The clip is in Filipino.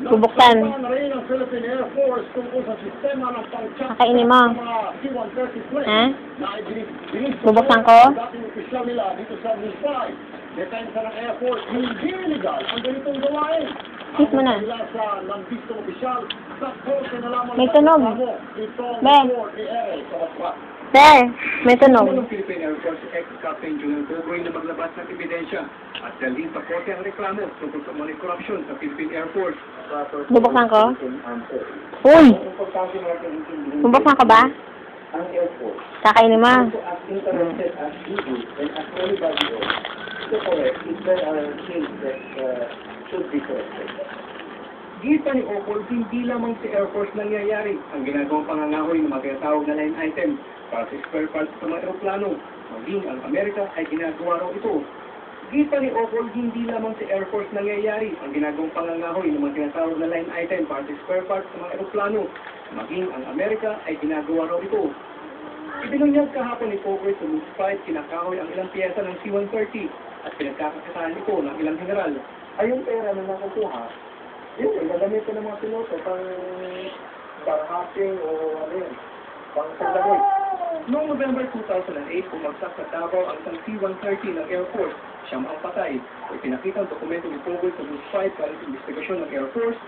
Bubuksan. Kakainin mo. Ha? Bubuksan ko? Kiss mo na. May tunog. Be. Be, may tunog. Philippine Air Force ex-Captain Junior Bogoy na maglabas ng ebidensya at dalhin sa korte ang reklamo tungkol sa money corruption sa Philippine Air Force. Bubuksan ko? Uy! Bubuksan ko ba? Ang Air Force. Kakainin mo. As interested as you do and as anybody else, to correct if there are things that should be corrected. Gita ni Opol, hindi lamang sa Air Force nangyayari ang ginagawang pangangahoy ng mga tinatawag na line item para sa spare parts sa mga aeroplano. Maging ang Amerika ay ginagawa raw ito. Gita ni Opol, hindi lamang sa Air Force nangyayari ang ginagawang pangangahoy ng mga tinatawag na line item para sa spare parts sa mga aeroplano. Maging ang Amerika ay ginagawa raw ito. Ibinunyag kahapon ni Pogoy sa Moose 5, kinakahoy ang ilang piyesa ng C-130 at pinagkakakitaan ito ng ilang general. Ay yung pera na nakukuha, yun eh, gagamitin ng mga piloto pang hacking o ano yun, pang paglagoy. Noong November 2008, bumagsak sa Davao ang isang C-130 ng Air Force. Siyam ang patay. Ipinakita ang dokumento ni Pogoy sa Moose 5 para sa investigasyon ng Air Force